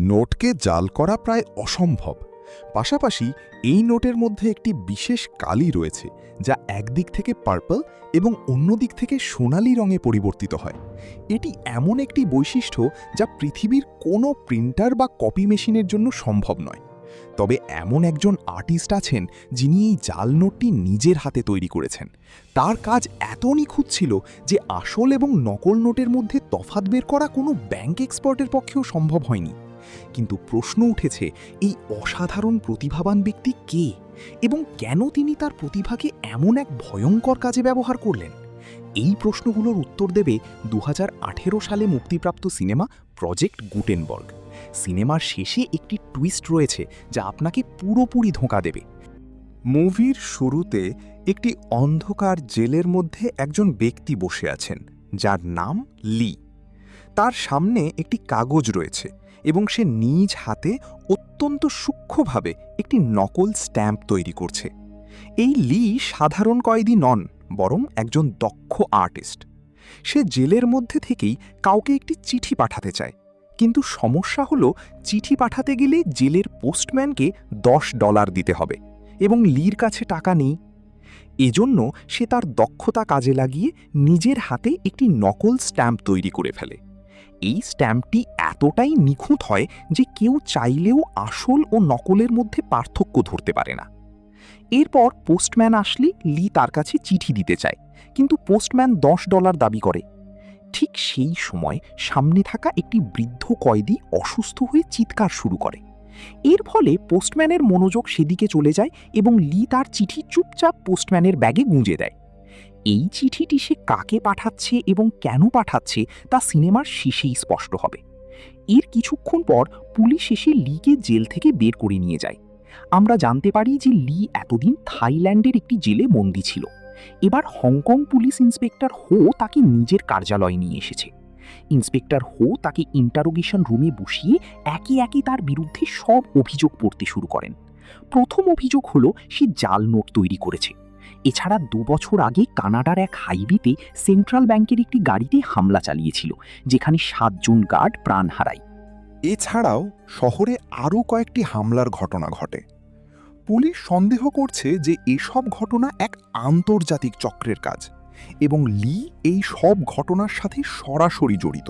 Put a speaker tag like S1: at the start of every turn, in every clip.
S1: নোটকে জাল করা প্রায় অসম্ভব। পাশাপাশি এই নোটের মধ্যে একটি বিশেষ কালি রয়েছে, যা একদিক থেকে পার্পল এবং অন্য দিক থেকে সোনালি রঙে পরিবর্তিত হয়। এটি এমন একটি বৈশিষ্ট্য যা পৃথিবীর কোনো প্রিন্টার বা কপি মেশিনের জন্য সম্ভব নয়। তবে এমন একজন আর্টিস্ট আছেন যিনি এই জাল নোটটি নিজের হাতে তৈরি করেছেন। তার কাজ এত নিখুঁত ছিল যে আসল এবং নকল নোটের মধ্যে তফাৎ বের করা কোনো ব্যাংক এক্সপার্টের পক্ষেও সম্ভব হয়নি। কিন্তু প্রশ্ন উঠেছে, এই অসাধারণ প্রতিভাবান ব্যক্তি কে এবং কেন তিনি তার প্রতিভাকে এমন এক ভয়ঙ্কর কাজে ব্যবহার করলেন? এই প্রশ্নগুলোর উত্তর দেবে 2018 সালে মুক্তিপ্রাপ্ত সিনেমা প্রজেক্ট গুটেনবার্গ। সিনেমার শেষে একটি টুইস্ট রয়েছে যা আপনাকে পুরোপুরি ধোঁকা দেবে। মুভির শুরুতে একটি অন্ধকার জেলের মধ্যে একজন ব্যক্তি বসে আছেন যার নাম লি। তার সামনে একটি কাগজ রয়েছে এবং সে নিজ হাতে অত্যন্ত সূক্ষ্মভাবে একটি নকল স্ট্যাম্প তৈরি করছে। এই লি সাধারণ কয়েদি নন, বরং একজন দক্ষ আর্টিস্ট। সে জেলের মধ্যে থেকেই কাউকে একটি চিঠি পাঠাতে চায়, কিন্তু সমস্যা হলো চিঠি পাঠাতে গেলে জেলের পোস্টম্যানকে $10 দিতে হবে এবং লির কাছে টাকা নেই। এজন্য সে তার দক্ষতা কাজে লাগিয়ে নিজের হাতে একটি নকল স্ট্যাম্প তৈরি করে ফেলে। এই স্ট্যাম্পটি এতটাই নিখুঁত হয় যে কেউ চাইলেও আসল ও নকলের মধ্যে পার্থক্য ধরতে পারে না। এরপর পোস্টম্যান আসলে লি তার কাছে চিঠি দিতে চায়, কিন্তু পোস্টম্যান $10 দাবি করে। ঠিক সেই সময় সামনে থাকা একটি বৃদ্ধ কয়েদি অসুস্থ হয়ে চিৎকার শুরু করে। এর ফলে পোস্টম্যানের মনোযোগ সেদিকে চলে যায় এবং লি তার চিঠি চুপচাপ পোস্টম্যানের ব্যাগে গুঁজে দেয়। এই চিঠিটি সে কাকে পাঠাচ্ছে এবং কেন পাঠাচ্ছে তা সিনেমার শেষেই স্পষ্ট হবে। এর কিছুক্ষণ পর পুলিশ এসে লিকে জেল থেকে বের করে নিয়ে যায়। আমরা জানতে পারি যে লি এতদিন থাইল্যান্ডের একটি জেলে বন্দী ছিল। এবার হংকং পুলিশ ইন্সপেক্টর হো তাকে নিজের কার্যালয়ে নিয়ে এসেছে। ইন্সপেক্টর হো তাকে ইন্টারোগেশন রুমে বসিয়ে একে একে তার বিরুদ্ধে সব অভিযোগ পড়তে শুরু করেন। প্রথম অভিযোগ হলো সে জাল নোট তৈরি করেছে। এছাড়া 2 বছর আগে কানাডার এক হাইওয়েতে সেন্ট্রাল ব্যাংকের একটি গাড়িতে হামলা চালিয়েছিল, যেখানে 7 জন গার্ড প্রাণ হারায়।
S2: এছাড়াও শহরে আরও কয়েকটি হামলার ঘটনা ঘটে। পুলিশ সন্দেহ করছে যে এসব ঘটনা এক আন্তর্জাতিক চক্রের কাজ এবং লি এই সব ঘটনার সাথে সরাসরি জড়িত।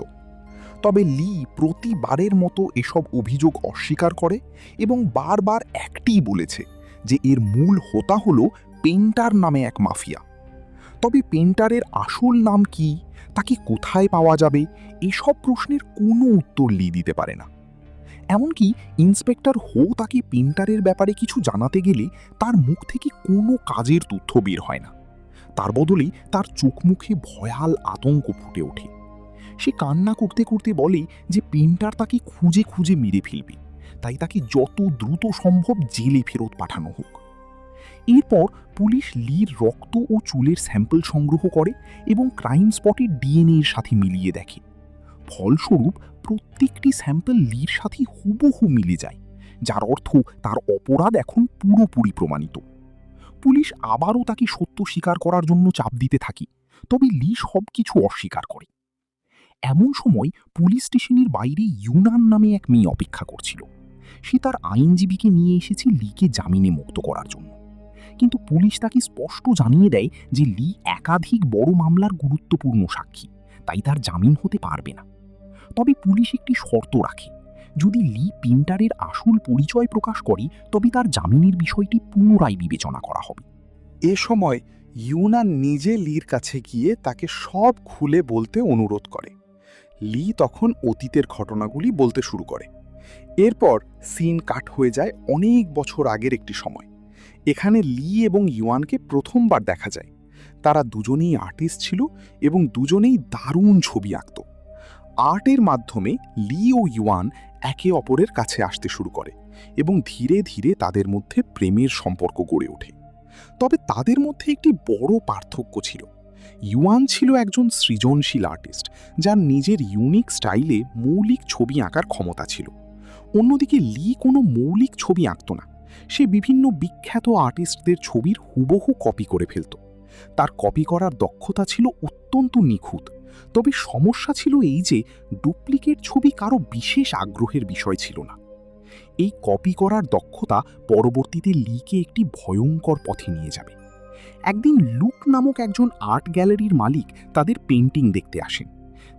S2: তবে লি প্রতিবারের মতো এসব অভিযোগ অস্বীকার করে এবং বারবার একটিই বলেছে যে এর মূল হোতা হল পেন্টার নামে এক মাফিয়া। তবে পেন্টারের আসল নাম কি, তাকে কোথায় পাওয়া যাবে, এসব প্রশ্নের কোনো উত্তর লি দিতে পারে না। এমনকি ইন্সপেক্টর হো তাকে পেন্টারের ব্যাপারে কিছু জানাতে গেলে তার মুখ থেকে কোনো কাজের তথ্য বের হয় না। তার বদলে তার চোখ মুখে ভয়াল আতঙ্ক ফুটে ওঠে। সে কান্না করতে করতে বলে যে পেন্টার তাকে খুঁজে খুঁজে মেরে ফেলবে, তাই তাকে যত দ্রুত সম্ভব জেলে ফেরত পাঠানো হোক। এরপর পুলিশ লির রক্ত ও চুলের স্যাম্পল সংগ্রহ করে এবং ক্রাইম স্পটের ডিএনএ এর সাথে মিলিয়ে দেখে। ফলস্বরূপ প্রত্যেকটি স্যাম্পল লির সাথে হুবহু মিলে যায়, যার অর্থ তার অপরাধ এখন পুরোপুরি প্রমাণিত। পুলিশ আবারও তাকে সত্য স্বীকার করার জন্য চাপ দিতে থাকে, তবে লি সবকিছু অস্বীকার করে। এমন সময় পুলিশ স্টেশনের বাইরে ইউনান নামে এক মেয়ে অপেক্ষা করছিল। সে তার আইনজীবীকে নিয়ে এসেছে লিকে জামিনে মুক্ত করার জন্য, কিন্তু পুলিশ তাকে স্পষ্ট জানিয়ে দেয় যে লি একাধিক বড় মামলার গুরুত্বপূর্ণ সাক্ষী, তাই তার জামিন হতে পারবে না। তবে পুলিশ একটি শর্ত রাখে, যদি লি পেন্টারের আসল পরিচয় প্রকাশ করে তবে তার জামিনের বিষয়টি পুনরায় বিবেচনা করা হবে।
S1: এ সময় ইউনান নিজে লির কাছে গিয়ে তাকে সব খুলে বলতে অনুরোধ করে। লি তখন অতীতের ঘটনাগুলি বলতে শুরু করে। এরপর সিন কাট হয়ে যায় অনেক বছর আগের একটি সময়। এখানে লি এবং ইউয়ানকে প্রথমবার দেখা যায়। তারা দুজনেই আর্টিস্ট ছিল এবং দুজনেই দারুণ ছবি আঁকত। আর্টের মাধ্যমে লি ও ইউয়ান একে অপরের কাছে আসতে শুরু করে এবং ধীরে ধীরে তাদের মধ্যে প্রেমের সম্পর্ক গড়ে ওঠে। তবে তাদের মধ্যে একটি বড় পার্থক্য ছিল। ইউয়ান ছিল একজন সৃজনশীল আর্টিস্ট, যার নিজের ইউনিক স্টাইলে মৌলিক ছবি আঁকার ক্ষমতা ছিল। অন্যদিকে লি কোনো মৌলিক ছবি আঁকত না। সে বিভিন্ন বিখ্যাত আর্টিস্টদের ছবির হুবহু কপি করে ফেলত। তার কপি করার দক্ষতা ছিল অত্যন্ত নিখুঁত,
S2: তবে সমস্যা ছিল এই যে ডুপ্লিকেট ছবি কারো বিশেষ আগ্রহের বিষয় ছিল না। এই কপি করার দক্ষতা পরবর্তীতে লিকে একটি ভয়ঙ্কর পথে নিয়ে যাবে। একদিন লুক নামক একজন আর্ট গ্যালারির মালিক তাদের পেইন্টিং দেখতে আসেন।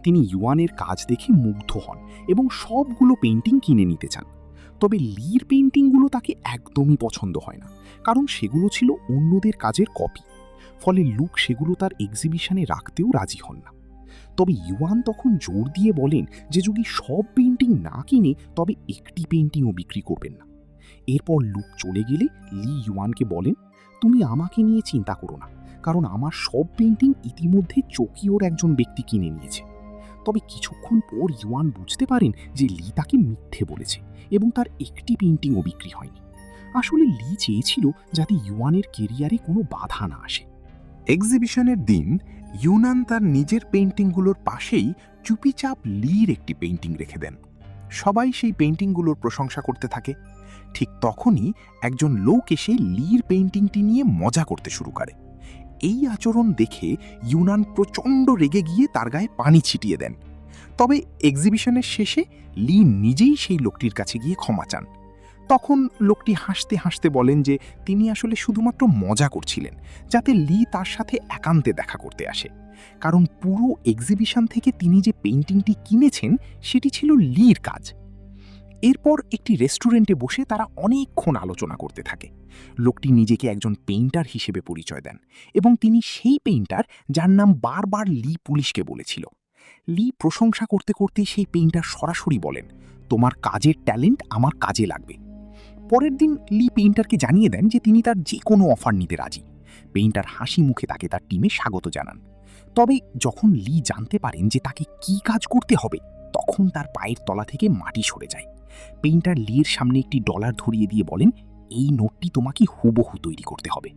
S2: তিনি ইউয়ানের কাজ দেখে মুগ্ধ হন এবং সবগুলো পেইন্টিং কিনে নিতে চান। তবে লির পেইন্টিংগুলো তাকে একদমই পছন্দ হয় না, কারণ সেগুলো ছিল অন্যদের কাজের কপি। ফলে লুক সেগুলো তার এক্সিবিশনে রাখতেও রাজি হন না। তবে ইউয়ান তখন জোর দিয়ে বলেন যে যদি সব পেইন্টিং না কিনে তবে একটি পেইন্টিংও বিক্রি করবেন না। এরপর লুক চলে গেলে লি ইউয়ানকে বলেন, তুমি আমাকে নিয়ে চিন্তা করো না, কারণ আমার সব পেইন্টিং ইতিমধ্যে চোকিওর একজন ব্যক্তি কিনে নিয়েছে। তবে কিছুক্ষণ পর ইউয়ান বুঝতে পারেন যে লি তাকে মিথ্যে বলেছে এবং তার একটি পেইন্টিংও বিক্রি হয়নি। আসলে লি চেয়েছিল যাতে ইউয়ানের কেরিয়ারে কোনো বাধা না আসে।
S1: এক্সিবিশনের দিন ইউনান তার নিজের পেইন্টিংগুলোর পাশেই চুপিচাপ লির একটি পেইন্টিং রেখে দেন। সবাই সেই পেইন্টিংগুলোর প্রশংসা করতে থাকে। ঠিক তখনই একজন লোক এসে লির পেইন্টিংটি নিয়ে মজা করতে শুরু করে। এই আচরণ দেখে ইউনান প্রচণ্ড রেগে গিয়ে তার গায়ে পানি ছিটিয়ে দেন। তবে এক্সিবিশনের শেষে লি নিজেই সেই লোকটির কাছে গিয়ে ক্ষমা চান। তখন লোকটি হাসতে হাসতে বলেন যে তিনি আসলে শুধুমাত্র মজা করছিলেন, যাতে লি তার সাথে একান্তে দেখা করতে আসে, কারণ পুরো এক্সিবিশন থেকে তিনি যে পেইন্টিংটি কিনেছেন সেটি ছিল লির কাজ। এরপর একটি রেস্টুরেন্টে বসে তারা অনেকক্ষণ আলোচনা করতে থাকে। লোকটি নিজেকে একজন পেইন্টার হিসেবে পরিচয় দেন এবং তিনি সেই পেইন্টার যার নাম বারবার লি পুলিশকে বলেছিল। লি প্রশংসা করতে করতে সেই পেইন্টার সরাসরি বলেন, তোমার কাজের ট্যালেন্ট আমার কাজে লাগবে। পরের দিন লি পেইন্টারকে জানিয়ে দেন যে তিনি তার যে কোনো অফার নিতে রাজি। পেইন্টার হাসি মুখে তাকে তার টিমে স্বাগত জানান। তবে যখন লি জানতে পারেন যে তাকে কি কাজ করতে হবে, তখন তার পায়ের তলা থেকে মাটি সরে যায়। পেইন্টার লির সামনে একটি ডলার ধরিয়ে দিয়ে বলেন, এই নোটটি তোমাকে হুবহু তৈরি করতে হবে।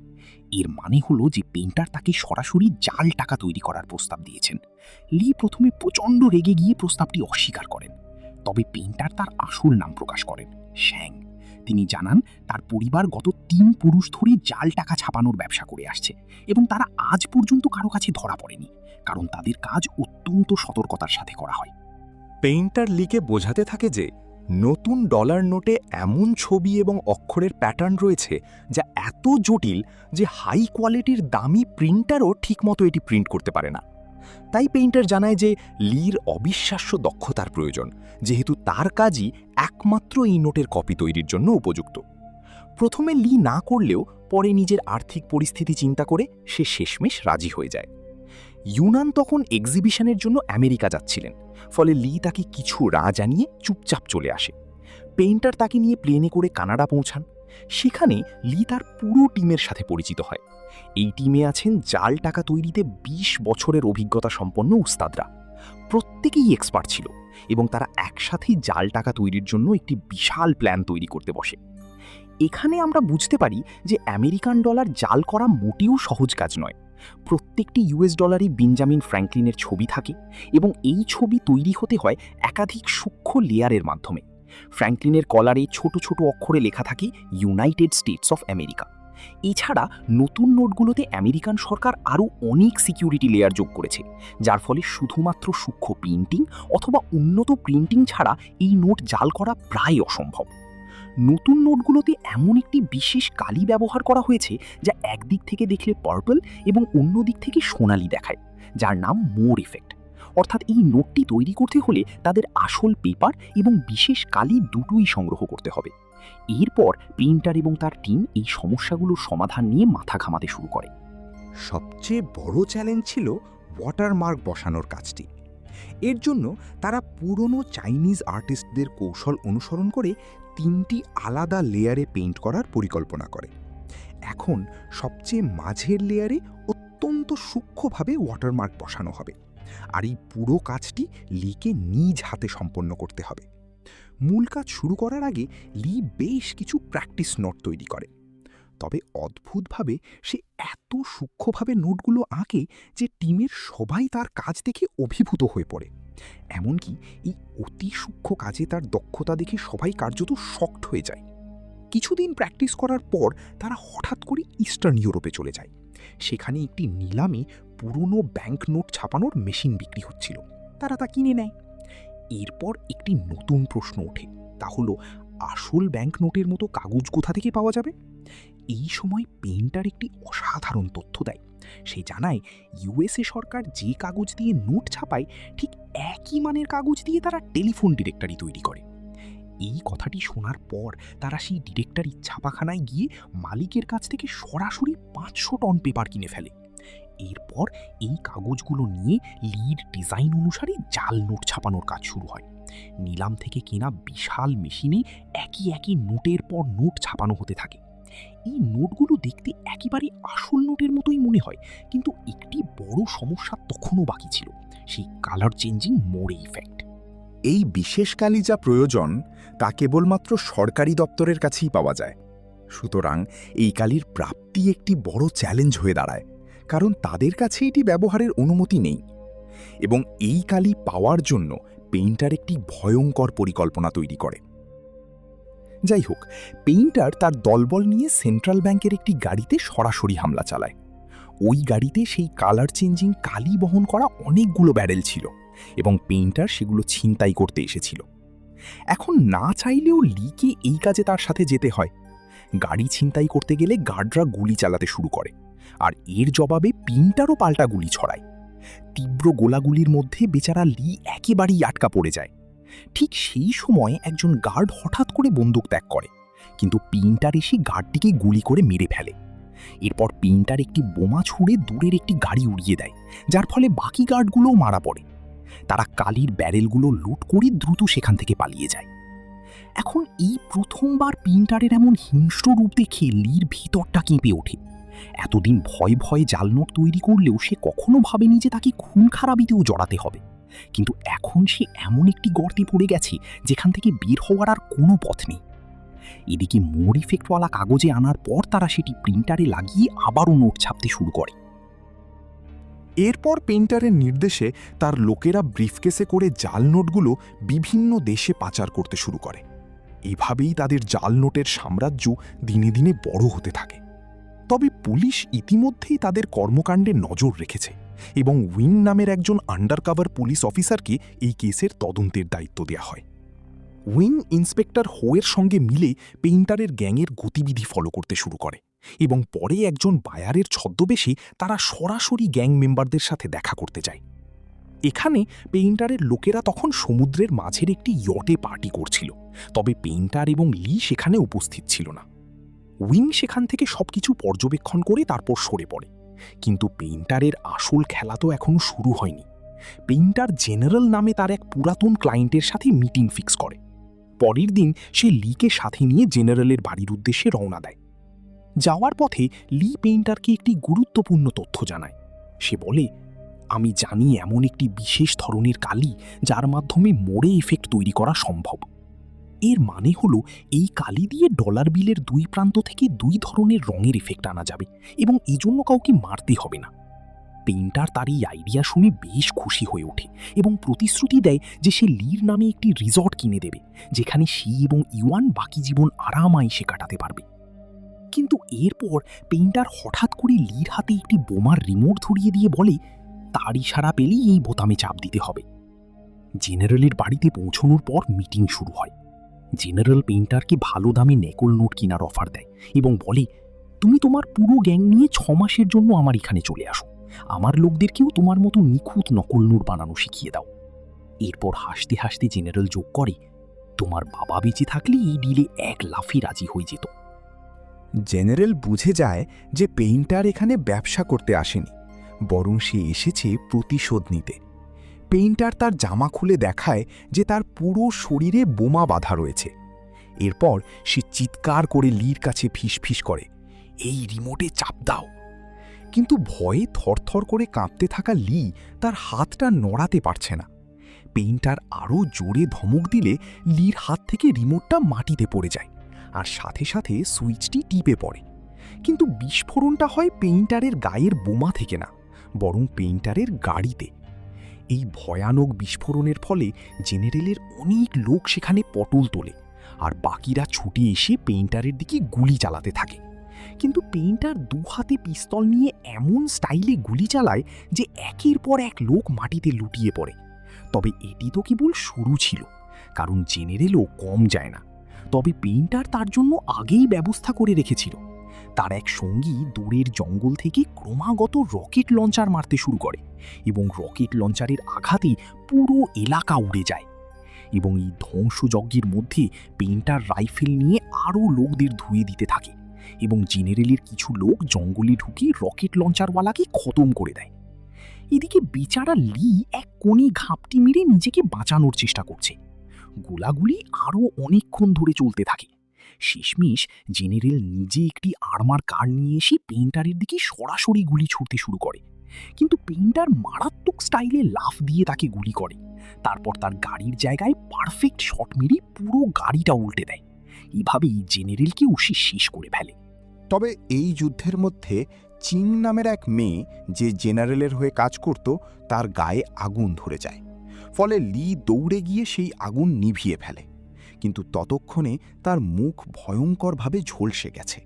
S1: এর মানে হলো যে পেইন্টার তাকে সরাসরি জাল টাকা তৈরি করার প্রস্তাব দিয়েছেন। লি প্রথমে প্রচণ্ড রেগে গিয়ে প্রস্তাবটি অস্বীকার করেন। তবে পেইন্টার তার আসল নাম প্রকাশ করেন, শ্যাং। তিনি জানান তার পরিবার গত 3 পুরুষ ধরে জাল টাকা ছাপানোর ব্যবসা করে আসছে এবং তারা আজ পর্যন্ত কারো কাছে ধরা পড়েনি, কারণ তাদের কাজ অত্যন্ত সতর্কতার সাথে করা হয়।
S3: পেইন্টার লিকে বোঝাতে থাকে যে নতুন ডলার নোটে এমন ছবি এবং অক্ষরের প্যাটার্ন রয়েছে যা এত জটিল যে হাই কোয়ালিটির দামি প্রিন্টারও ঠিকমতো এটি প্রিন্ট করতে পারে না। তাই পেইন্টার জানায় যে লির অবিশ্বাস্য দক্ষতার প্রয়োজন, যেহেতু তার কাজই একমাত্র এই নোটের কপি তৈরির জন্য উপযুক্ত। প্রথমে লি না করলেও পরে নিজের আর্থিক পরিস্থিতি চিন্তা করে সে শেষমেশ রাজি হয়ে যায়। ইউনান তখন এক্সিবিশনের জন্য আমেরিকা যাচ্ছিলেন, ফলে লি তাকে কিছু না জানিয়ে চুপচাপ চলে আসে। পেইন্টার তাকে নিয়ে প্লেনে করে কানাডা পৌঁছান। সেখানে লি তার পুরো টিমের সাথে পরিচিত হয়। এই টিমে আছেন জাল টাকা তৈরিতে 20 বছরের অভিজ্ঞতা সম্পন্ন উস্তাদরা। প্রত্যেকেই এক্সপার্ট ছিল এবং তারা একসাথেই জাল টাকা তৈরির জন্য একটি বিশাল প্ল্যান তৈরি করতে বসে। এখানে আমরা বুঝতে পারি যে আমেরিকান ডলার জাল করা মোটেও সহজ কাজ নয়। প্রত্যেকটি ইউএস ডলারই বেঞ্জামিন ফ্র্যাঙ্কলিনের ছবি থাকে এবং এই ছবি তৈরি হতে হয় একাধিক সূক্ষ্ম লেয়ারের মাধ্যমে। ফ্র্যাঙ্কলিনের কলারে ছোট ছোট অক্ষরে লেখা থাকে ইউনাইটেড স্টেটস অফ আমেরিকা। এছাড়া নতুন নোটগুলোতে আমেরিকান সরকার আরও অনেক সিকিউরিটি লেয়ার যোগ করেছে, যার ফলে শুধুমাত্র সূক্ষ্ম প্রিন্টিং অথবা উন্নত প্রিন্টিং ছাড়া এই নোট জাল করা প্রায় অসম্ভব। নতুন নোটগুলোতে এমন একটি বিশেষ কালি ব্যবহার করা হয়েছে যা একদিক থেকে দেখলে পার্পল এবং অন্য দিক থেকে সোনালি দেখায়, যার নাম মোর ইফেক্ট। অর্থাৎ এই নোটটি তৈরি করতে হলে তাদের আসল পেপার এবং বিশেষ কালি দুটোই সংগ্রহ করতে হবে। এরপর প্রিন্টার এবং তার টিম এই সমস্যাগুলোর সমাধান নিয়ে মাথা ঘামাতে শুরু করে। সবচেয়ে বড় চ্যালেঞ্জ ছিল ওয়াটারমার্ক বসানোর কাজটি। এর জন্য তারা পুরনো চাইনিজ আর্টিস্টদের কৌশল অনুসরণ করে 3টি আলাদা লেয়ারে পেইন্ট করার পরিকল্পনা করে। এখন সবচেয়ে মাঝের লেয়ারে অত্যন্ত সূক্ষ্মভাবে ওয়াটারমার্ক বসানো হবে, আর এই পুরো কাজটি লিকে নিজ হাতে সম্পন্ন করতে হবে। মূল কাজ শুরু করার আগে লি বেশ কিছু প্র্যাকটিস নোট তৈরি করে। তবে অদ্ভুতভাবে সে এত সূক্ষ্মভাবে নোটগুলো আঁকে যে টিমের সবাই তার কাজ দেখে অভিভূত হয়ে পড়ে। এমনকি এই অতি সূক্ষ্ম কাজে তার দক্ষতা দেখে সবাই কার্যত শকড হয়ে যায়। কিছুদিন প্র্যাকটিস করার পর তারা হঠাৎ করে ইস্টার্ন ইউরোপে চলে যায় সেখানে একটি নিলামে পুরনো ব্যাংক নোট ছাপানোর মেশিন বিক্রি হচ্ছিল। তারা তা কিনে নেয়। এরপর একটি নতুন প্রশ্ন ওঠে, তা হলো আসল ব্যাংক নোটের মতো কাগজ কোথা থেকে পাওয়া যাবে? এই সময় পেইন্টার একটি অসাধারণ তথ্য দেয়। সে জানায় ইউএসএ সরকার যে কাগজ দিয়ে নোট ছাপায় ঠিক একই মানের কাগজ দিয়ে তারা টেলিফোন ডিরেক্টরি তৈরি করে। এই কথাটি শোনার পর তারা সেই ডিরেক্টরি ছাপাখানায় গিয়ে মালিকের কাছ থেকে সরাসরি 500 টন পেপার কিনে ফেলে। এরপর এই কাগজগুলো নিয়ে লির ডিজাইন অনুসারে জাল নোট ছাপানোর কাজ শুরু হয়। নিলাম থেকে কেনা বিশাল মেশিনে একই একই নোটের পর নোট ছাপানো হতে থাকে। এই নোটগুলো দেখতে একেবারে আসল নোটের মতোই মনে হয়, কিন্তু একটি বড় সমস্যা তখনও বাকি ছিল, সেই কালার চেঞ্জিং মোড়ে ইফেক্ট।
S2: এই বিশেষ কালি যা প্রয়োজন তা কেবলমাত্র সরকারি দপ্তরের কাছেই পাওয়া যায়। সুতরাং এই কালির প্রাপ্তি একটি বড় চ্যালেঞ্জ হয়ে দাঁড়ায়, কারণ তাদের কাছে এটি ব্যবহারের অনুমতি নেই। এবং এই কালি পাওয়ার জন্য পেইন্টার একটি ভয়ঙ্কর পরিকল্পনা তৈরি করে। যাই হোক, পেইন্টার তার দলবল নিয়ে সেন্ট্রাল ব্যাংকের একটি গাড়িতে সরাসরি হামলা চালায়। ওই গাড়িতে সেই কালার চেঞ্জিং কালি বহন করা অনেকগুলো ব্যারেল ছিল এবং পেইন্টার সেগুলো ছিনতাই করতে এসেছিল। এখন না চাইলেও লিকে এই কাজে তার সাথে যেতে হয়। গাড়ি ছিনতাই করতে গেলে গার্ডরা গুলি চালাতে শুরু করে, আর এর জবাবে পেইন্টারও পাল্টা গুলি ছড়ায়। তীব্র গোলাগুলির মধ্যে বেচারা লি একেবারেই আটকা পড়ে যায়। ঠিক সেই সময় একজন গার্ড হঠাৎ করে বন্দুক ত্যাগ করে, কিন্তু পেইন্টার এসে গার্ডটিকে গুলি করে মেরে ফেলে। এরপর পেইন্টার একটি বোমা ছুঁড়ে দূরের একটি গাড়ি উড়িয়ে দেয়, যার ফলে বাকি গার্ডগুলোও মারা পড়ে। তারা কালির ব্যারেলগুলো লুট করে দ্রুত সেখান থেকে পালিয়ে যায়। এখন এই প্রথমবার পেইন্টারের এমন হিংস্র রূপ দেখে লির ভিতরটা কেঁপে ওঠে। এতদিন ভয় ভয়ে জাল নোট তৈরি করলেও সে কখনো ভাবেনি যে তাকে খুন খারাপিতেও জড়াতে হবে। কিন্তু এখন সে এমন একটি গর্তে পড়ে গেছে যেখান থেকে বের হওয়ার আর কোনো পথ নেই। এদিকে মোর ইফেক্টওয়ালা কাগজে আনার পর তারা সেটি প্রিন্টারে লাগিয়ে আবারও নোট ছাপতে শুরু করে।
S1: এরপর পেইন্টারের নির্দেশে তার লোকেরা ব্রিফকেসে করে জাল নোটগুলো বিভিন্ন দেশে পাচার করতে শুরু করে। এভাবেই তাদের জাল নোটের সাম্রাজ্য দিনে দিনে বড় হতে থাকে। তবে পুলিশ ইতিমধ্যেই তাদের কর্মকাণ্ডে নজর রেখেছে এবং উইং নামের একজন আন্ডারকভার পুলিশ অফিসারকে এই কেসের তদন্তের দায়িত্ব দেওয়া হয়। উইং ইন্সপেক্টর হোয়ের সঙ্গে মিলে পেইন্টারের গ্যাংয়ের গতিবিধি ফলো করতে শুরু করে এবং পরে একজন বায়ারের ছদ্মবেশে তারা সরাসরি গ্যাং মেম্বারদের সাথে দেখা করতে যায়। এখানে পেইন্টারের লোকেরা তখন সমুদ্রের মাঝের একটি ইয়টে পার্টি করছিল, তবে পেইন্টার এবং লি সেখানে উপস্থিত ছিল না। উইং সেখান থেকে সবকিছু পর্যবেক্ষণ করে তারপর সরে পড়ে, কিন্তু পেইন্টারের আসল খেলা তো এখনো শুরু হয়নি। পেইন্টার জেনারেল নামে তার এক পুরাতন ক্লায়েন্টের সাথে মিটিং ফিক্স করে। পরের দিন সে লিকে সাথে নিয়ে জেনারেলের বাড়ির উদ্দেশ্যে রওনা দেয়। যাওয়ার পথে লি পেইন্টারকে একটি গুরুত্বপূর্ণ তথ্য জানায়। সে বলে, আমি জানি এমন একটি বিশেষ ধরনের কালি যার মাধ্যমে মোড়ে ইফেক্ট তৈরি করা সম্ভব। এর মানে হলো এই কালি দিয়ে ডলার বিলের দুই প্রান্ত থেকে দুই ধরনের রঙের ইফেক্ট আনা যাবে এবং এজন্য কাউকে মারতে হবে না। পেইন্টার তার এই আইডিয়া শুনে বেশ খুশি হয়ে ওঠে এবং প্রতিশ্রুতি দেয় যে সে লির নামে একটি রিসর্ট কিনে দেবে, যেখানে সি এবং ইওয়ান বাকি জীবন আরামায়েশে কাটাতে পারবে। কিন্তু এরপর পেইন্টার হঠাৎ করে লির হাতে একটি বোমার রিমোট ধরিয়ে দিয়ে বলে তার ইশারা পেলেই এই বোতামে চাপ দিতে হবে। জেনারেলের বাড়িতে পৌঁছানোর পর মিটিং শুরু হয়। জেনারেল পেইন্টারকে ভালো দামে নকল নোট কেনার অফার দেয় এবং বলে, তুমি তোমার পুরো গ্যাং নিয়ে 6 মাসের জন্য আমার এখানে চলে আসো, আমার লোকদেরকেও তোমার মতো নিখুঁত নকল নোট বানানো শিখিয়ে দাও। এরপর হাসতে হাসতে জেনারেল যোগ করে, তোমার বাবা বেঁচে থাকলে এই ডিলে এক লাফে রাজি হয়ে যেত।
S2: জেনারেল বুঝে যায় যে পেইন্টার এখানে ব্যবসা করতে আসেনি, বরং সে এসেছে প্রতিশোধ নিতে। পেইন্টার তার জামা খুলে দেখায় যে তার পুরো শরীরে বোমা বাঁধা রয়েছে। এরপর সে চিৎকার করে লির কাছে ফিসফিস করে, এই রিমোটে চাপ দাও। কিন্তু ভয়ে থরথর করে কাঁপতে থাকা লি তার হাতটা নড়াতে পারছে না। পেইন্টার আরও জোরে ধমক দিলে লির হাত থেকে রিমোটটা মাটিতে পড়ে যায় আর সাথে সাথে সুইচটি টিপে পড়ে। কিন্তু বিস্ফোরণটা হয় পেইন্টারের গায়ের বোমা থেকে না, বরং পেইন্টারের গাড়িতে। এই ভয়ানক বিস্ফোরণের ফলে জেনারেলের অনেক লোক সেখানে পটল তোলে আর বাকিরা ছুটে এসে পেইন্টারের দিকে গুলি চালাতে থাকে।
S3: কিন্তু পেইন্টার দু হাতে পিস্তল নিয়ে এমন স্টাইলে গুলি চালায় যে একের পর এক লোক মাটিতে লুটিয়ে পড়ে। তবে এটি তো কেবল শুরু ছিল, কারণ জেনারেলও কম যায় না। তবে পেইন্টার তার জন্য আগেই ব্যবস্থা করে রেখেছিল। তার এক সঙ্গী দূরের জঙ্গল থেকে ক্রমাগত রকেট লঞ্চার মারতে শুরু করে এবং রকেট লঞ্চারের আঘাতে পুরো এলাকা উড়ে যায়। এবং এই ধ্বংসযজ্ঞের মধ্যে পেইন্টার রাইফেল নিয়ে আরও লোকদের ধুয়ে দিতে থাকে এবং জেনারেলের কিছু লোক জঙ্গলে ঢুকে রকেট লঞ্চারওয়ালাকে খতম করে দেয়। এদিকে বেচারা লি এক কোণে ঘাপটি মেরে নিজেকে বাঁচানোর চেষ্টা করছে। গোলাগুলি আরও অনেকক্ষণ ধরে চলতে থাকে। শেষমেশ জেনারেল নিজে একটি আর্মার কার নিয়ে এসে পেইন্টারের দিকে সরাসরি গুলি ছুড়তে শুরু করে, কিন্তু পেইন্টার মারাত্মক স্টাইলে লাফ দিয়ে তাকে গুলি করে। তারপর তার গাড়ির জায়গায় পারফেক্ট শট মেরে পুরো গাড়িটা উল্টে দেয়। এভাবেই জেনারেলকেও সে শেষ করে ফেলে।
S1: তবে এই যুদ্ধের মধ্যে চিং নামের এক মেয়ে যে জেনারেলের হয়ে কাজ করত তার গায়ে আগুন ধরে যায়। ফলে লি দৌড়ে গিয়ে সেই আগুন নিভিয়ে ফেলে, কিন্তু ততক্ষণে তার মুখ ভয়ঙ্করভাবে ঝলসে গেছে।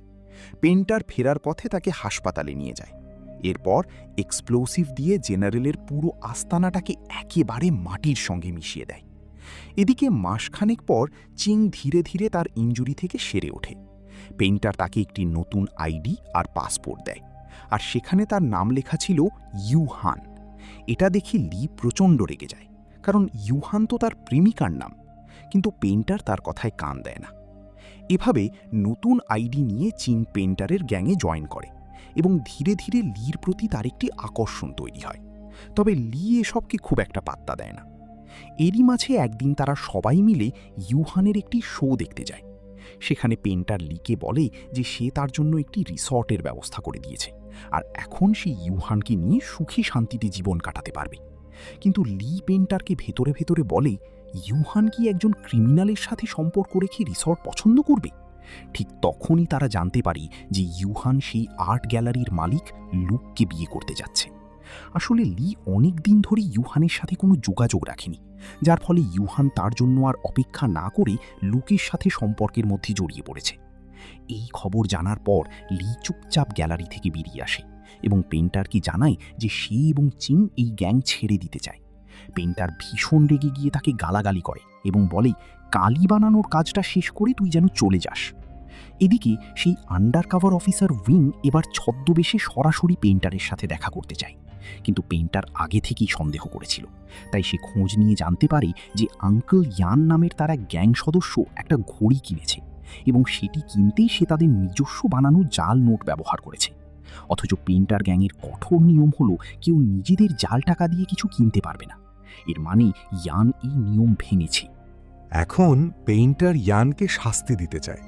S1: পেইন্টার ফেরার পথে তাকে হাসপাতালে নিয়ে যায়। এরপর এক্সপ্লোসিভ দিয়ে জেনারেলের পুরো আস্তানাটাকে একেবারে মাটির সঙ্গে মিশিয়ে দেয়। এদিকে মাসখানেক পর চিং ধীরে ধীরে তার ইনজুরি থেকে সেরে ওঠে। পেইন্টার তাকে একটি নতুন আইডি আর পাসপোর্ট দেয়, আর সেখানে তার নাম লেখা ছিল ইউহান। এটা দেখে লি প্রচণ্ড রেগে যায়, কারণ ইউহান তো তার প্রেমিকার নাম। কিন্তু পেইন্টার তার কথায় কান দেয় না। এভাবে নতুন আইডি নিয়ে চিং পেইন্টারের গ্যাংয়ে জয়েন করে এবং ধীরে ধীরে লির প্রতি তার একটি আকর্ষণ তৈরি হয়। তবে লি এসবকে খুব একটা পাত্তা দেয় না। এরই মাঝে একদিন তারা সবাই মিলে ইউহানের একটি শো দেখতে যায়। সেখানে পেইন্টার লিকে বলে যে সে তার জন্য একটি রিসর্টের ব্যবস্থা করে দিয়েছে, আর এখন সে ইউহানকে নিয়ে সুখী শান্তিতে জীবন কাটাতে পারবে। কিন্তু লি পেইন্টারকে ভেতরে ভেতরে বলে, ইউহান কি একজন ক্রিমিনালের সাথে সম্পর্ক রেখে রিসর্ট পছন্দ করবে? ঠিক তখনই তারা জানতে পারে যে ইউহান সেই আর্ট গ্যালারির মালিক লুককে বিয়ে করতে যাচ্ছে। আসলে লি অনেক দিন ধরে ইউহানের সাথে কোনো যোগাযোগ রাখেনি, যার ফলে ইউহান তার জন্য আর অপেক্ষা না করে লুকের সাথে সম্পর্কের মধ্যে জড়িয়ে পড়েছে। এই খবর জানার পর লি চুপচাপ গ্যালারি থেকে বেরিয়ে আসে এবং পেইন্টারকে জানায় যে সে এবং চিং এই গ্যাং ছেড়ে দিতে চায়। পেইন্টার ভীষণ রেগে গিয়ে তাকে গালাগালি করে এবং বলে, কালি বানানোর কাজটা শেষ করে তুই যেন চলে যাস। এদিকে সেই আন্ডারকভার অফিসার উইং এবার ছদ্মবেশে সরাসরি পেইন্টারের সাথে দেখা করতে চায়, কিন্তু পেইন্টার আগে থেকেই সন্দেহ করেছিল। তাই সে খোঁজ নিয়ে জানতে পারে যে আঙ্কেল ইয়ান নামের তার এক গ্যাং সদস্য একটা ঘড়ি কিনেছে এবং সেটি কিনতেই সে তাদের নিজস্ব বানানো জাল নোট ব্যবহার করেছে। অথচ পেইন্টার গ্যাংয়ের কঠোর নিয়ম হলো কেউ নিজেদের জাল টাকা দিয়ে কিছু কিনতে পারবে না। এর মানে ইয়ান এই নিয়ম ভেঙেছে।
S2: এখন পেইন্টার ইয়ানকে শাস্তি দিতে চায়।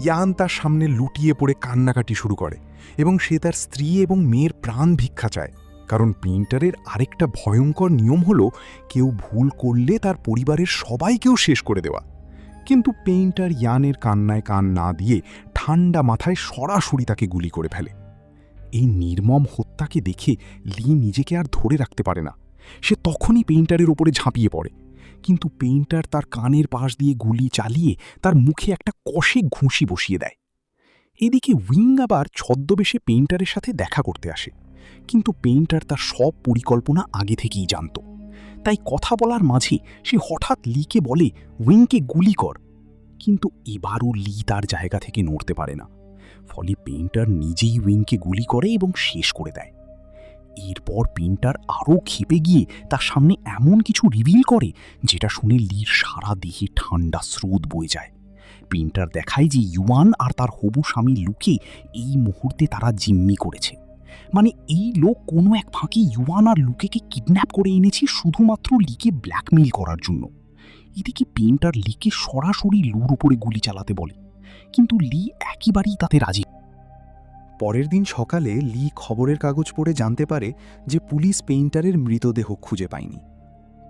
S2: ইয়ান তার সামনে লুটিয়ে পড়ে কান্নাকাটি শুরু করে এবং সে তার স্ত্রী এবং মেয়ের প্রাণ ভিক্ষা চায়, কারণ পেইন্টারের আরেকটা ভয়ঙ্কর নিয়ম হলো কেউ ভুল করলে তার পরিবারের সবাইকেও শেষ করে দেওয়া। কিন্তু পেইন্টার ইয়ানের কান্নায় কান না দিয়ে ঠান্ডা মাথায় সরাসরি তাকে গুলি করে ফেলে। এই নির্মম হত্যাকে দেখে লি নিজেকে আর ধরে রাখতে পারে না। সে তখনই পেইন্টারের ওপরে ঝাঁপিয়ে পড়ে, কিন্তু পেইন্টার তার কানের পাশ দিয়ে গুলি চালিয়ে তার মুখে একটা কষে ঘুষি বসিয়ে দেয়। এদিকে উইং আবার ছদ্মবেশে পেইন্টারের সাথে দেখা করতে আসে, কিন্তু পেইন্টার তার সব পরিকল্পনা আগে থেকেই জানত। তাই কথা বলার মাঝে সে হঠাৎ লিকে বলে, উইংকে গুলি কর। কিন্তু এবারও লি তার জায়গা থেকে নড়তে পারে না। ফলে পেইন্টার নিজেই উইংকে গুলি করে এবং শেষ করে দেয়। এরপর পেইন্টার আরও ক্ষেপে গিয়ে তার সামনে এমন কিছু রিভিল করে যেটা শুনে লির সারা দেহে ঠান্ডা স্রোত বয়ে যায়। পেইন্টার দেখায় যে ইউয়ান আর তার হবু স্বামী লুকে এই মুহূর্তে তারা জিম্মি করেছে। মানে এই লোক কোনো এক ফাঁকে ইউয়ান আর লুকেকে কিডন্যাপ করে এনেছে শুধুমাত্র লিকে ব্ল্যাকমেইল করার জন্য। এদিকে পেইন্টার লিকে সরাসরি লুর উপরে গুলি চালাতে বলে, কিন্তু লি একেবারেই তাতে রাজি।
S1: পরের দিন সকালে লি খবরের কাগজ পড়ে জানতে পারে যে পুলিশ পেইন্টারের মৃতদেহ খুঁজে পায়নি।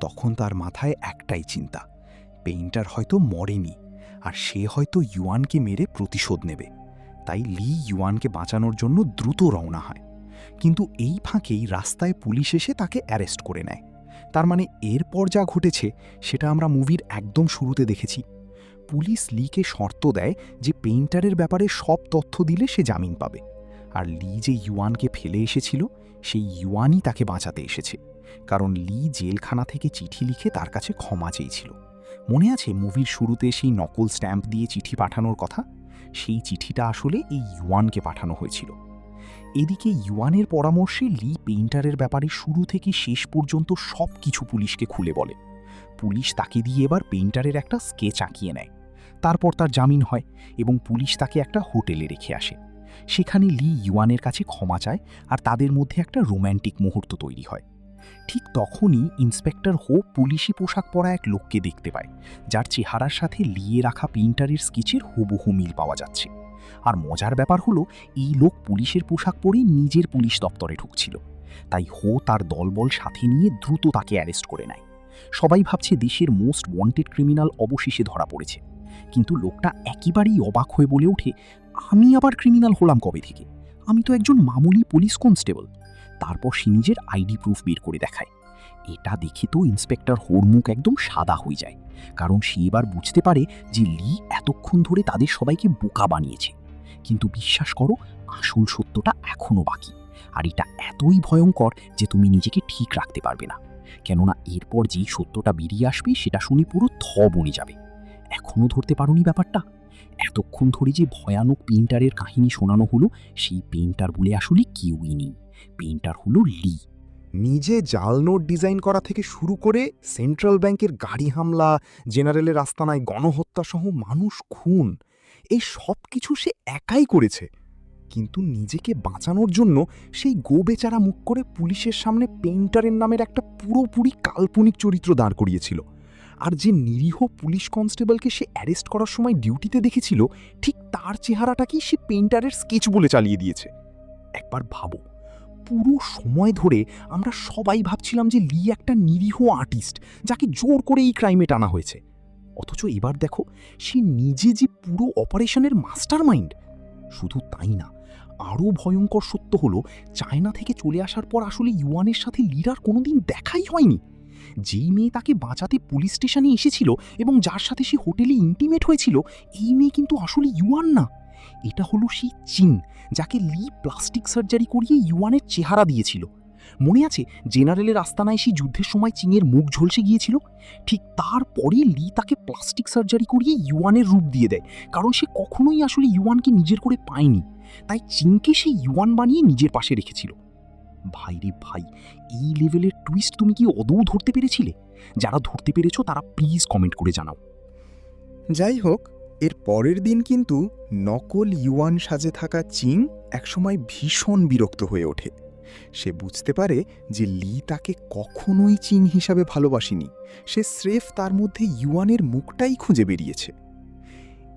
S1: তখন তার মাথায় একটাই চিন্তা, পেইন্টার হয়তো মরেনি, আর সে হয়তো ইউয়ানকে মেরে প্রতিশোধ নেবে। তাই লি ইউয়ানকে বাঁচানোর জন্য দ্রুত রওনা হয়। কিন্তু এই ফাঁকেই রাস্তায় পুলিশ এসে তাকে অ্যারেস্ট করে নেয়। তার মানে এরপর যা ঘটেছে সেটা আমরা মুভির একদম শুরুতে দেখেছি।
S3: পুলিশ লিকে শর্ত দেয় যে পেইন্টারের ব্যাপারে সব তথ্য দিলে সে জামিন পাবে, আর লি যে ইউয়ানকে ফেলে এসেছিল সেই ইউয়ানই তাকে বাঁচাতে এসেছে, কারণ লি জেলখানা থেকে চিঠি লিখে তার কাছে ক্ষমা চেয়েছিল। মনে আছে মুভির শুরুতে সেই নকল স্ট্যাম্প দিয়ে চিঠি পাঠানোর কথা? সেই চিঠিটা আসলে এই ইউয়ানকে পাঠানো হয়েছিল। এদিকে ইউয়ানের পরামর্শে লি পেইন্টারের ব্যাপারে শুরু থেকে শেষ পর্যন্ত সব কিছু পুলিশকে খুলে বলে। পুলিশ তাকে দিয়ে এবার পেইন্টারের একটা স্কেচ আঁকিয়ে নেয়। তারপর তার জামিন হয় এবং পুলিশ তাকে একটা হোটেলে রেখে আসে। সেখানে লি ইউয়ানের কাছে ক্ষমা চায় আর তাদের মধ্যে একটা রোম্যান্টিক মুহূর্ত তৈরি হয়। ঠিক তখনই ইন্সপেক্টর হো পুলিশি পোশাক পরা এক লোককে দেখতে পায়, যার চেহারার সাথে লিয়ে রাখা পেইন্টারের স্কেচের হুবহু মিল পাওয়া যাচ্ছে। আর মজার ব্যাপার হলো, এই লোক পুলিশের পোশাক পরেই নিজের পুলিশ দপ্তরে ঢুকছিল। তাই হো তার দলবল সাথে নিয়ে দ্রুত তাকে অ্যারেস্ট করে নেয়। সবাই ভাবছে দেশের মোস্ট ওয়ান্টেড ক্রিমিনাল অবশেষে ধরা পড়েছে, কিন্তু লোকটা একেবারেই অবাক হয়ে বলে ওঠে, আমি আবার ক্রিমিনাল হলাম কবে থেকে? আমি তো একজন মামুলি পুলিশ কনস্টেবল। তারপর সে নিজের আইডি প্রুফ বের করে দেখায়। এটা দেখে তো ইন্সপেক্টর হোর মুখ একদম সাদা হয়ে যায়, কারণ সে এবার বুঝতে পারে যে লি এতক্ষণ ধরে তাদের সবাইকে বোকা বানিয়েছে। কিন্তু বিশ্বাস করো, আসল সত্যটা এখনও বাকি, আর এটা এতই ভয়ঙ্কর যে তুমি নিজেকে ঠিক রাখতে পারবে না। কেননা এরপর যেই সত্যটা বেরিয়ে আসবে সেটা শুনে পুরো বনে যাবে। এখনও ধরতে পারোনি ব্যাপারটা? এতক্ষণ ধরে যে ভয়ানক পেইন্টারের কাহিনী শোনানো হলো, সেই পেইন্টার বলে আসলে কেউই নেই। পেইন্টার হলো লি।
S1: নিজে জাল নোট ডিজাইন করা থেকে শুরু করে সেন্ট্রাল ব্যাংকের গাড়ি হামলা, জেনারেলের আস্তানায় গণহত্যা সহ মানুষ খুন, এই সব কিছু সে একাই করেছে। কিন্তু নিজেকে বাঁচানোর জন্য সেই বেচারা মুখ করে পুলিশের সামনে পেইন্টারের নামের একটা পুরোপুরি কাল্পনিক চরিত্র দাঁড় করিয়েছিল। আর যে নিরীহ পুলিশ কনস্টেবলকে সে অ্যারেস্ট করার সময় ডিউটিতে দেখেছিল, ঠিক তার চেহারাটাকেই সে পেইন্টারের স্কেচ বলে চালিয়ে দিয়েছে। একবার ভাবো, পুরো সময় ধরে আমরা সবাই ভাবছিলাম যে লি একটা নিরীহ আর্টিস্ট, যাকে জোর করে এই ক্রাইমে টানা হয়েছে। অথচ এবার দেখো, সে নিজে যে পুরো অপারেশনের মাস্টার মাইন্ড। শুধু তাই না, আরও ভয়ঙ্কর সত্য হলো, চায়না থেকে চলে আসার পর আসলে ইউয়ানের সাথে লিরার কোনোদিন দেখাই হয়নি। যেই মেয়ে তাকে বাঁচাতে পুলিশ স্টেশনে এসেছিল এবং যার সাথে সে হোটেলে ইন্টিমেট হয়েছিল, এই মেয়ে কিন্তু আসলে ইউয়ান না। এটা হলো সেই চিং, যাকে লি প্লাস্টিক সার্জারি করিয়ে ইউয়ানের চেহারা দিয়েছিল। মনে আছে জেনারেলের আস্তানায় সেই যুদ্ধের সময় চিংয়ের মুখ ঝলসে গিয়েছিল? ঠিক তারপরে লি তাকে প্লাস্টিক সার্জারি করিয়ে ইউয়ানের রূপ দিয়ে দেয়, কারণ সে কখনোই আসলে ইউয়ানকে নিজের করে পায়নি। তাই চিংকে সে ইউয়ান বানিয়ে নিজের পাশে রেখেছিল। ভাই রে ভাই, এই লেভেলের টুইস্ট তুমি কি আদৌ ধরতে পেরেছিলে? যারা ধরতে পেরেছো তারা প্লিজ কমেন্ট করে জানাও। যাই হোক, এর পরের দিন কিন্তু নকল ইউয়ান সাজে থাকা চিং একসময় ভীষণ বিরক্ত হয়ে ওঠে। সে বুঝতে পারে যে লি তাকে কখনোই চিং হিসাবে ভালোবাসেনি, সে স্রেফ তার মধ্যে ইউয়ানের মুখটাই খুঁজে বেরিয়েছে।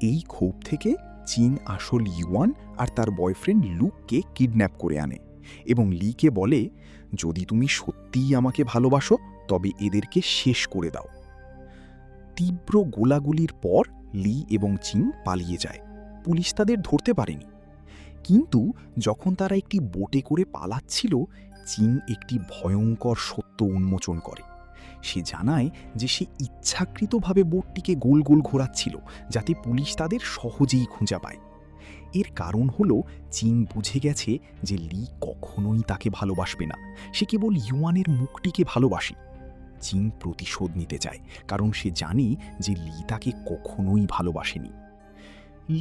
S1: এই ক্ষোভ থেকে চিং আসল ইউয়ান আর তার বয়ফ্রেন্ড লুককে কিডন্যাপ করে আনে এবং লিকে বলে, যদি তুমি সত্যিই আমাকে ভালোবাসো তবে এদেরকে শেষ করে দাও। তীব্র গোলাগুলির পর লি এবং চিং পালিয়ে যায়। পুলিশ তাদের ধরতে পারেনি। কিন্তু যখন তারা একটি বোটে করে পালাচ্ছিল, চিং একটি ভয়ঙ্কর সত্য উন্মোচন করে। সে জানায় যে সে ইচ্ছাকৃতভাবে বোটটিকে গোল গোল ঘোরাচ্ছিল, যাতে পুলিশ তাদের সহজেই খুঁজে পায়। এর কারণ হলো, চিং বুঝে গেছে যে লি কখনোই তাকে ভালোবাসবে না, সে কেবল ইউয়ানের মুখটিকে ভালোবাসে। চিং প্রতিশোধ নিতে চায়, কারণ সে জানে যে লি তাকে কখনোই ভালোবাসেনি।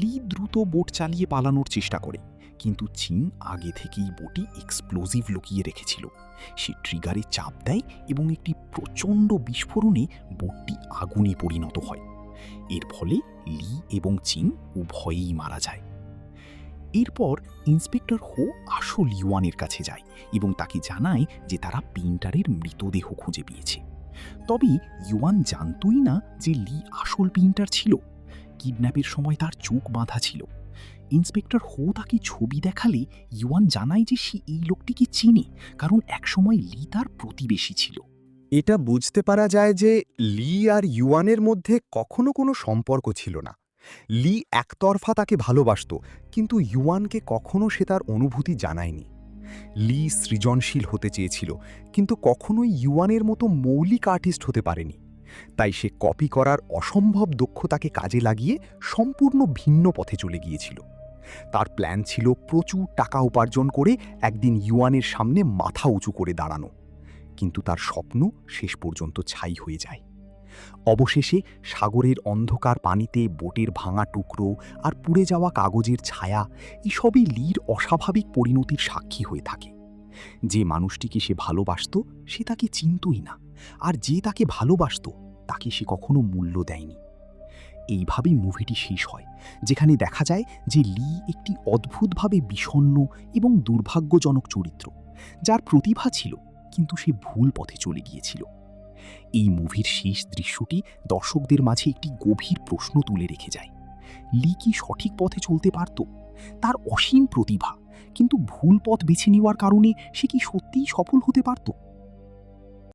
S1: লি দ্রুত বোট চালিয়ে পালানোর চেষ্টা করে, কিন্তু চিং আগে থেকেই বোটে এক্সপ্লোজিভ লুকিয়ে রেখেছিল। সে ট্রিগারে চাপ দেয় এবং একটি প্রচণ্ড বিস্ফোরণে বোটটি আগুনে পরিণত হয়। এর ফলে লি এবং চিং উভয়েই মারা যায়। এরপর ইন্সপেক্টর হো আসল ইউয়ানের কাছে যায় এবং তাকে জানায় যে তারা পেইন্টারের মৃতদেহ খুঁজে পেয়েছে। তবে ইউয়ান জানতই না যে লি আসল পেইন্টার ছিল। কিডন্যাপের সময় তার চোখ বাঁধা ছিল। ইন্সপেক্টর হো তাকে ছবি দেখালে ইউয়ান জানায় যে সে এই লোকটিকে চিনে, কারণ একসময় লি তার প্রতিবেশী ছিল।
S3: এটা বুঝতে পারা যায় যে লি আর ইউয়ানের মধ্যে কখনো কোনো সম্পর্ক ছিল না। লি একতরফা তাকে ভালোবাসত, কিন্তু ইউয়ানকে কখনো সে তার অনুভূতি জানায়নি। লি সৃজনশীল হতে চেয়েছিল, কিন্তু কখনোই ইউয়ানের মতো মৌলিক আর্টিস্ট হতে পারেনি। তাই সে কপি করার অসম্ভব দক্ষতাকে কাজে লাগিয়ে সম্পূর্ণ ভিন্ন পথে চলে গিয়েছিল। তার প্ল্যান ছিল প্রচুর টাকা উপার্জন করে একদিন ইউয়ানের সামনে মাথা উঁচু করে দাঁড়ানো, কিন্তু তার স্বপ্ন শেষ পর্যন্ত ছাই হয়ে যায়। অবশেষে সাগরের অন্ধকার পানিতে বোটের ভাঙা টুকরো আর পুড়ে যাওয়া কাগজের ছায়া এসবই লির অস্বাভাবিক পরিণতির সাক্ষী হয়ে থাকে। যে মানুষটিকে সে ভালোবাসত সে তাকে চিনতই না, আর যে তাকে ভালোবাসত তাকে সে কখনো মূল্য দেয়নি। এইভাবেই মুভিটি শেষ হয়, যেখানে দেখা যায় যে লি একটি অদ্ভুতভাবে বিষণ্ণ এবং দুর্ভাগ্যজনক চরিত্র, যার প্রতিভা ছিল কিন্তু সে ভুল পথে চলে গিয়েছিল। এই মুভির শেষ দৃশ্যটি দর্শকদের মাঝে একটি গভীর প্রশ্ন তুলে রেখে যায়। লি কি সঠিক পথে চলতে পারত? তার অসীম প্রতিভা, কিন্তু ভুল পথ বেছে নেওয়ার কারণে সে কি সত্যিই সফল হতে পারত?